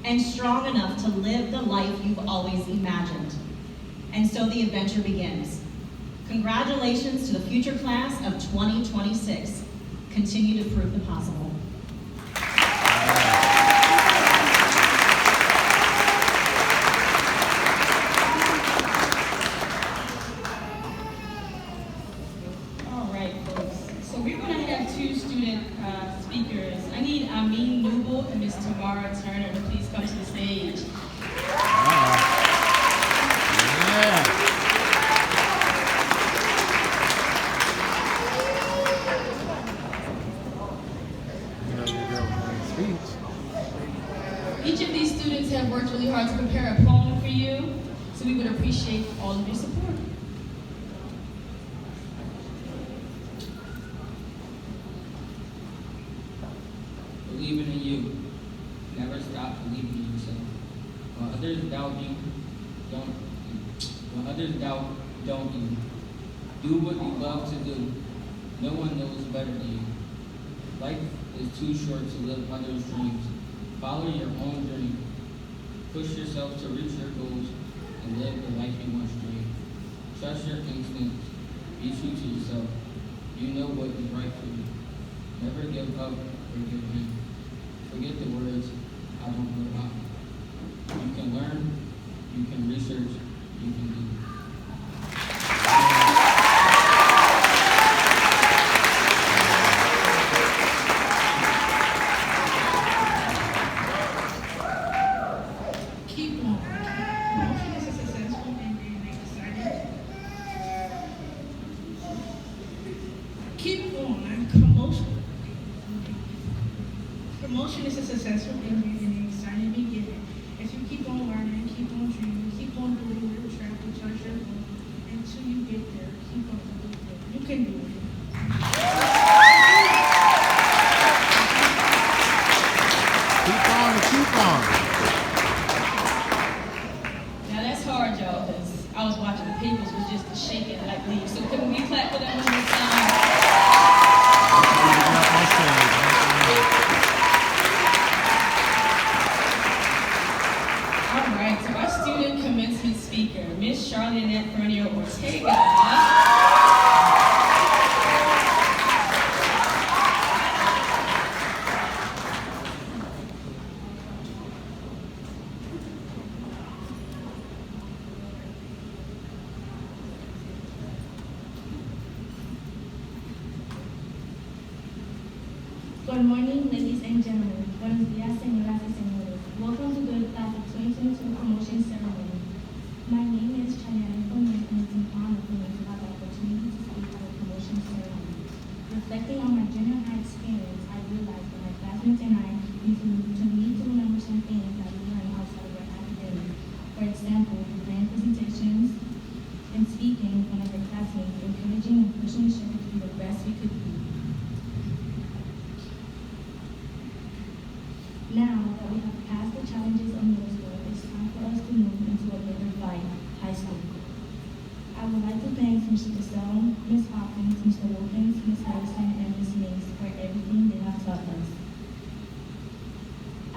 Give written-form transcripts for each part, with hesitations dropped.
and strong enough to live the life you've always imagined. And so the adventure begins. Congratulations to the future class of 2026. Continue to prove the possible. All right, folks. So we're going to have two student speakers. I need Amin Nubel and Ms. Tamara Turner to please come to the stage. Each of these students have worked really hard to prepare a poem for you, so we would appreciate all of your support. Believing in you. Never stop believing in yourself. When others doubt you, don't you. When others doubt, don't you. Do what you love to do. No one knows better than you. Life is too short to live others' dreams. Follow your own dream. Push yourself to reach your goals and live the life you once dreamed. Trust your instincts. Be true to yourself. You know what is right for you. Never give up or give in. Forget the words, I don't know how. You can learn, you can research, you can do. Keep on. Promotion is a successful and exciting. Keep on. Promotion is a successful and exciting beginning. If you keep on learning, keep on dreaming, keep on doing your track to touch your goal until you get there. Keep on doing it. You can do it. Keep on. Now that's hard, y'all, because I was watching the papers was just shaking like leaves. So couldn't we clap for them one more time? All right, so our student commencement speaker, Miss Charlotte Fernier Ortega. Good morning, ladies and gentlemen. Buenos días, señoras y señores. Welcome to the class of 2022 promotion ceremony. My name is Chanel Fournier, and it's an honor for me to have the opportunity to speak at the promotion ceremony. Reflecting on my junior high experience, I realized that my classmates and I need to remember some things that we learned outside of our academics. For example, preparing presentations and speaking in front of our classmates, encouraging and pushing each other to be the best we could be. Now that we have passed the challenges of middle school, it's time for us to move into a bigger fight, high school. I would like to thank Mr. Cassell, Ms. Hawkins, Mr. Wilkins, Ms. Harrison, and Ms. Mays for everything they have taught us.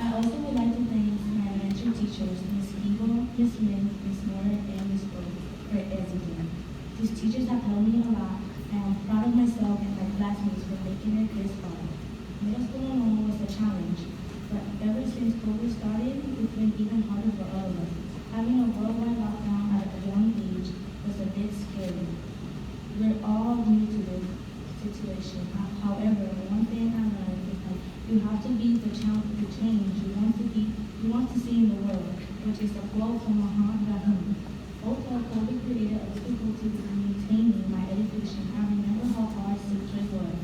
I also would like to thank my elementary teachers, Ms. Eagle, Ms. Lynn, Ms. Moore, and Ms. Brooke, for everything. These teachers have helped me a lot, and I'm proud of myself and my classmates for making it this far. Middle school alone was a challenge. But ever since COVID started, it's been even harder for all of us. Having a worldwide lockdown at a young age was a bit scary. We're all new to this situation. However, one thing I learned is that you have to be the change you want to see in the world, which is a quote from Mahatma Gandhi. Although COVID created a difficulty with maintaining my education, I remember how hard 6 years was.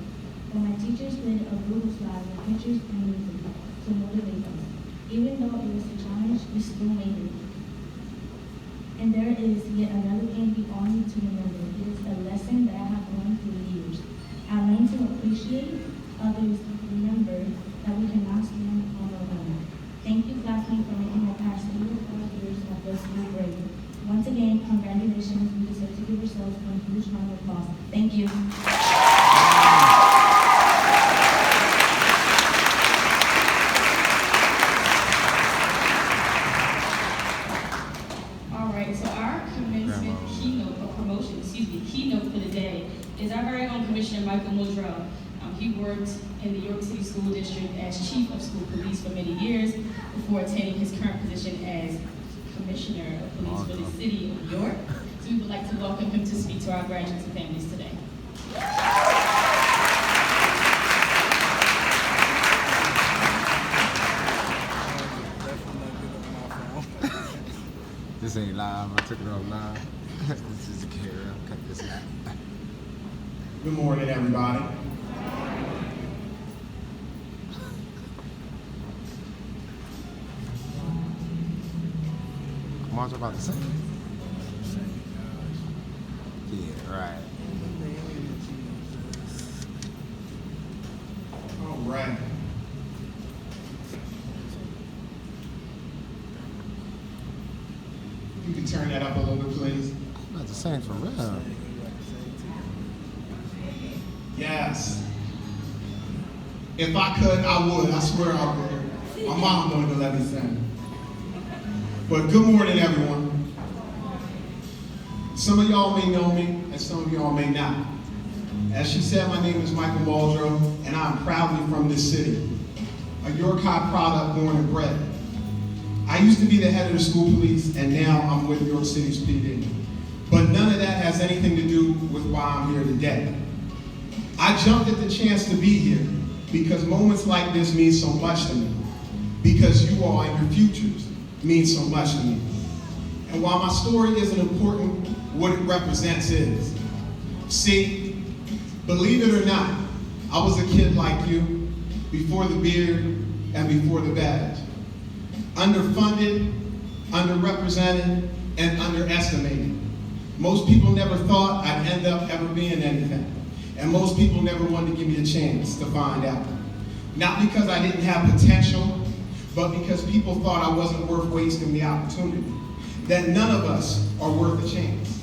But my teachers did a brutal slide with pictures and music to motivate us. Even though it was a challenge, we still made it. And there is yet another thing we all need to remember. It is a lesson that I have learned through the years. I learned to appreciate others, remember that we cannot stand on our own. Thank you, classmates, for making the past 3 to 4 years of this school great. Once again, congratulations. You deserve to give yourselves a huge round of applause. Thank you. Michael Muldrow. He worked in the York City School District as Chief of School Police for many years before attaining his current position as Commissioner of Police for the City of York. So we would like to welcome him to speak to our graduates and families today. This ain't live. I took it off live. This is a camera. Cut this out. Good morning, everybody. What's about to say? Yeah, right. All right. You can turn that up a little bit, please. I'm about to sing for real. Yes. If I could, I would. I swear I would. My mom wanted to let me sing. But good morning, everyone. Some of y'all may know me, and some of y'all may not. As she said, my name is Michael Muldrow, and I'm proudly from this city. A York High product, born and bred. I used to be the head of the school police, and now I'm with York City's PD. But none of that has anything to do with why I'm here today. I jumped at the chance to be here because moments like this mean so much to me. Because you all and your futures mean so much to me. And while my story isn't important, what it represents is. See, believe it or not, I was a kid like you, before the beard and before the badge. Underfunded, underrepresented, and underestimated. Most people never thought I'd end up ever being anything. And most people never wanted to give me a chance to find out. Not because I didn't have potential, but because people thought I wasn't worth wasting the opportunity. That none of us are worth a chance.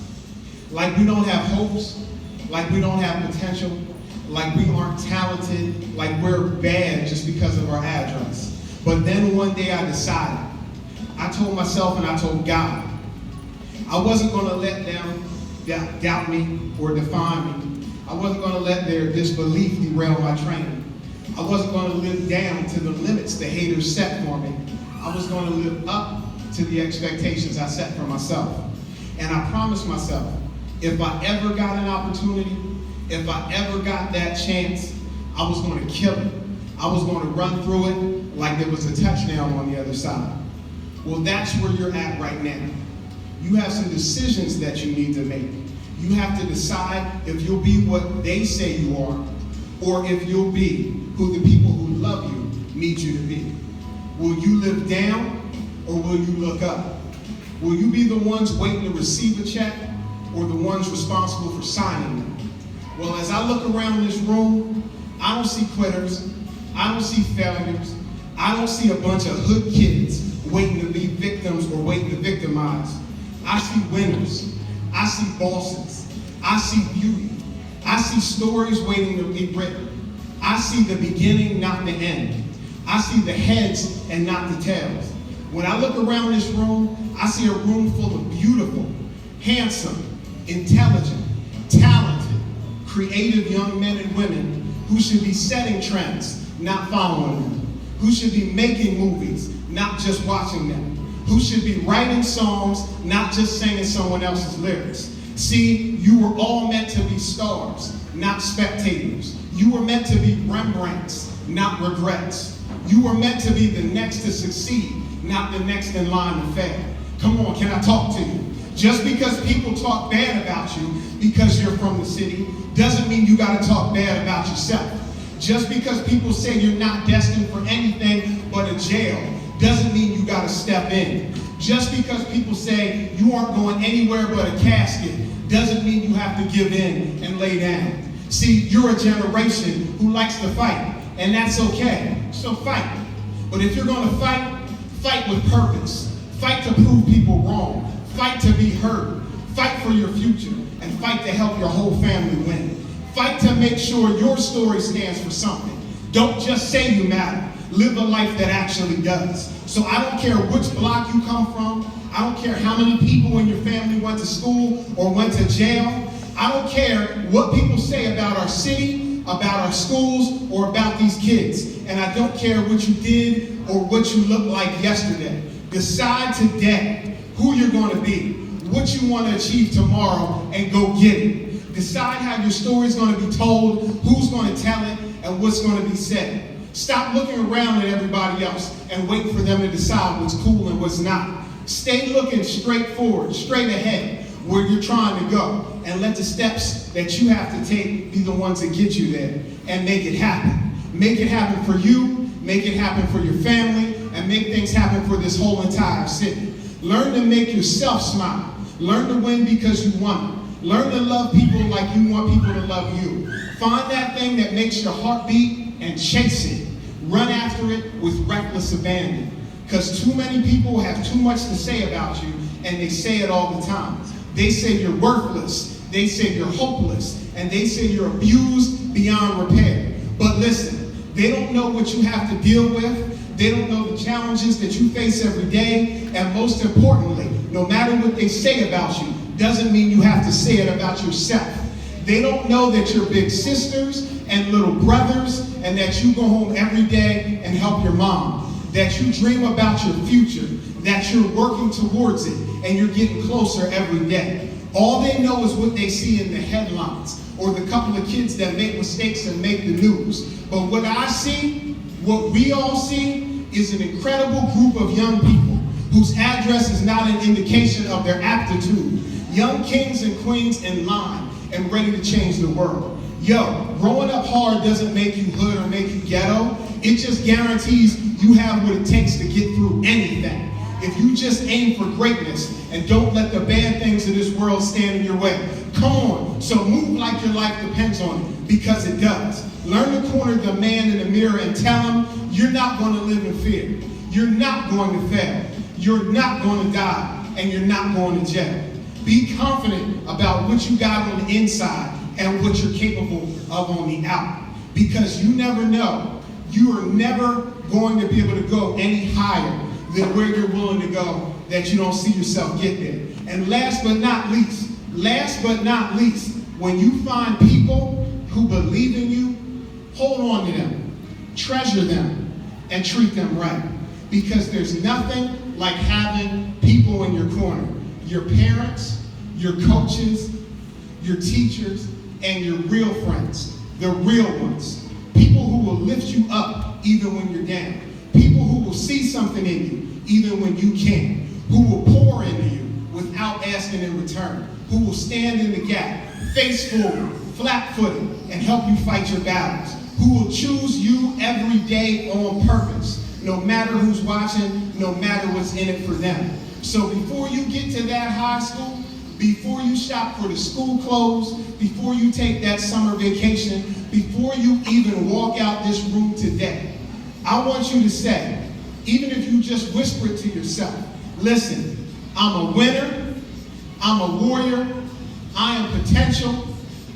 Like we don't have hopes, like we don't have potential, like we aren't talented, like we're bad just because of our address. But then one day I decided, I told myself and I told God, I wasn't gonna let them doubt me or define me. I wasn't gonna let their disbelief derail my training. I wasn't gonna live down to the limits the haters set for me. I was gonna live up to the expectations I set for myself. And I promised myself, if I ever got an opportunity, if I ever got that chance, I was gonna kill it. I was gonna run through it like there was a touchdown on the other side. Well, that's where you're at right now. You have some decisions that you need to make. You have to decide if you'll be what they say you are, or if you'll be who the people who love you need you to be. Will you live down, or will you look up? Will you be the ones waiting to receive a check, or the ones responsible for signing them? Well, as I look around this room, I don't see quitters, I don't see failures, I don't see a bunch of hood kids waiting to be victims or waiting to victimize. I see winners, I see bosses, I see beauty, I see stories waiting to be written. I see the beginning, not the end. I see the heads and not the tails. When I look around this room, I see a room full of beautiful, handsome, intelligent, talented, creative young men and women who should be setting trends, not following them. Who should be making movies, not just watching them. Who should be writing songs, not just singing someone else's lyrics. See, you were all meant to be stars, not spectators. You were meant to be Rembrandts, not regrets. You were meant to be the next to succeed, not the next in line to fail. Come on, can I talk to you? Just because people talk bad about you because you're from the city doesn't mean you gotta talk bad about yourself. Just because people say you're not destined for anything but a jail doesn't mean you gotta step in. Just because people say you aren't going anywhere but a casket doesn't mean you have to give in and lay down. See, you're a generation who likes to fight, and that's okay, so fight. But if you're gonna fight, fight with purpose. Fight to prove people wrong. Fight to be heard. Fight for your future, and fight to help your whole family win. Fight to make sure your story stands for something. Don't just say you matter. Live a life that actually does. So I don't care which block you come from. I don't care how many people in your family went to school or went to jail. I I don't care what people say about our city, about our schools, or about these kids. And I don't care what you did or what you looked like yesterday. Decide today who you're going to be, what you want to achieve tomorrow, and go get it. Decide how your story's going to be told, who's going to tell it, and what's going to be said. Stop looking around at everybody else and wait for them to decide what's cool and what's not. Stay looking straight forward, straight ahead, where you're trying to go, and let the steps that you have to take be the ones that get you there, and make it happen. Make it happen for you, make it happen for your family, and make things happen for this whole entire city. Learn to make yourself smile. Learn to win because you want it. Learn to love people like you want people to love you. Find that thing that makes your heart beat and chase it. Run after it with reckless abandon. Because too many people have too much to say about you, and they say it all the time. They say you're worthless, they say you're hopeless, and they say you're abused beyond repair. But listen, they don't know what you have to deal with. They don't know the challenges that you face every day. And most importantly, no matter what they say about you, doesn't mean you have to say it about yourself. They don't know that you're big sisters and little brothers, and that you go home every day and help your mom, that you dream about your future, that you're working towards it, and you're getting closer every day. All they know is what they see in the headlines, or the couple of kids that make mistakes and make the news. But what I see, what we all see, is an incredible group of young people whose address is not an indication of their aptitude. Young kings and queens in line and ready to change the world. Yo, growing up hard doesn't make you hood or make you ghetto. It just guarantees you have what it takes to get through anything. If you just aim for greatness and don't let the bad things of this world stand in your way. Come on, so move like your life depends on it, because it does. Learn to corner the man in the mirror and tell him you're not going to live in fear. You're not going to fail. You're not going to die, and you're not going to jail. Be confident about what you got on the inside and what you're capable of on the out. Because you never know. You are never going to be able to go any higher than where you're willing to go, that you don't see yourself get there. And last but not least, when you find people who believe in you, hold on to them, treasure them, and treat them right. Because there's nothing like having people in your corner. Your parents, your coaches, your teachers, and your real friends, the real ones. People who will lift you up even when you're down. People who will see something in you even when you can't. Who will pour into you without asking in return. Who will stand in the gap, face forward, flat-footed, and help you fight your battles. Who will choose you every day on purpose, no matter who's watching, no matter what's in it for them. So before you get to that high school, before you shop for the school clothes, before you take that summer vacation, before you even walk out this room today, I want you to say, even if you just whisper it to yourself, listen, I'm a winner, I'm a warrior, I am potential,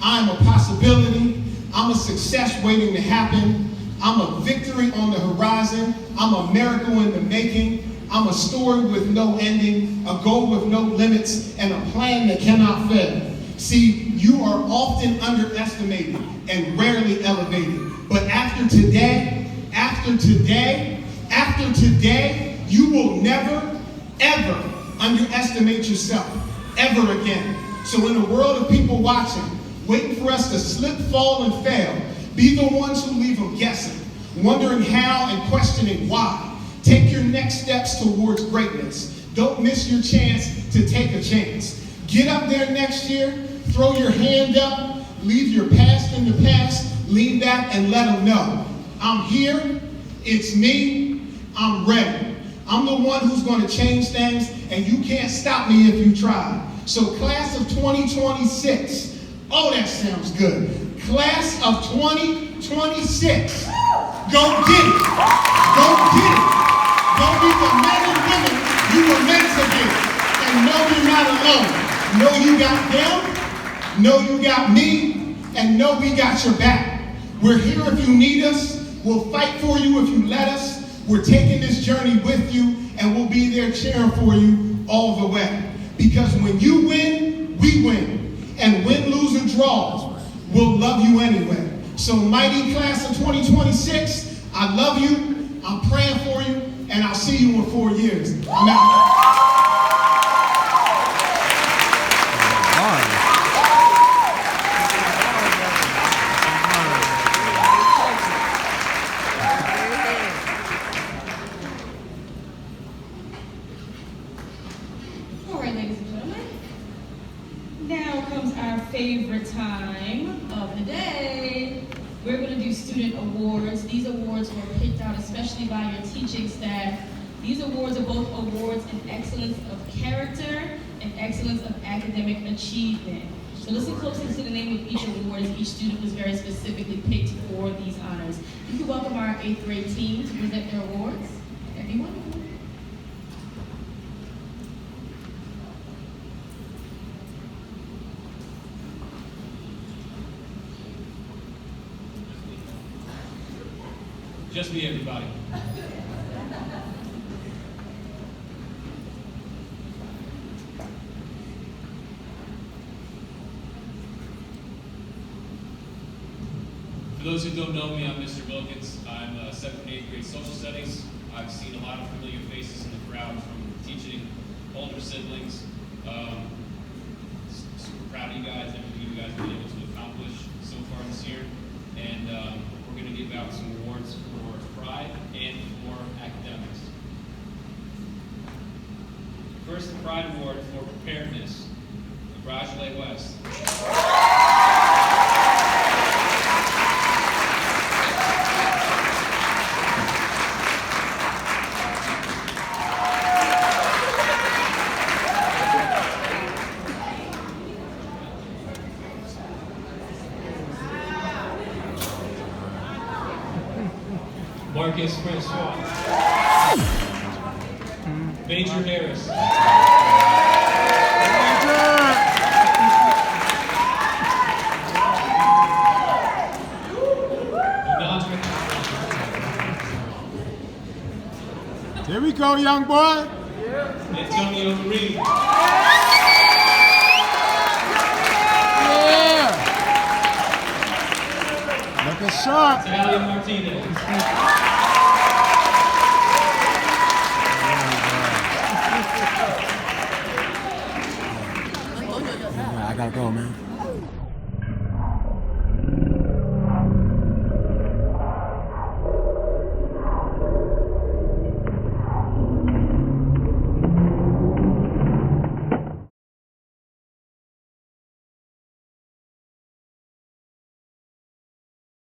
I am a possibility, I'm a success waiting to happen, I'm a victory on the horizon, I'm a miracle in the making, I'm a story with no ending, a goal with no limits, and a plan that cannot fail. See, you are often underestimated and rarely elevated. But after today, you will never, ever underestimate yourself, ever again. So in a world of people watching, waiting for us to slip, fall, and fail, be the ones who leave them guessing, wondering how and questioning why. Take your next steps towards greatness. Don't miss your chance to take a chance. Get up there next year, throw your hand up, leave your past in the past, lean back and let them know. I'm here, it's me, I'm ready. I'm the one who's going to change things, and you can't stop me if you try. So class of 2026, oh, that sounds good. Class of 2026, go get it. Go get it. Go be the men and women you were meant to be. And know you're not alone. Know you got them, know you got me, and know we got your back. We're here if you need us. We'll fight for you if you let us. We're taking this journey with you, and we'll be there cheering for you all the way. Because when you win, we win. And win, lose, or will love you anyway. So mighty class of 2026, I love you, I'm praying for you, and I'll see you in 4 years. I'm out. All right, ladies and gentlemen. Now comes our favorite time of the day. We're going to do student awards. These awards were picked out especially by your teaching staff. These awards are both awards in excellence of character and excellence of academic achievement. So listen closely to the name of each award, as each student was very specifically picked for these honors. You can welcome our 8th grade team to present their awards. Everyone. Just me, everybody. For those who don't know me, I'm Mr. Wilkins. I'm 7th and 8th grade social studies. I've seen a lot of familiar faces in the crowd from teaching older siblings. Super proud of you guys, everything you guys have been able to accomplish so far this year. And we're going to give out some awards for pride and for academics. First, the Pride Award for preparedness. Yc-vibez. Marcus Francois. Major Harris. Here we go, young boy. Antonio Reed. Yeah. Looking sharp. Talia Martinez. I gotta go, man.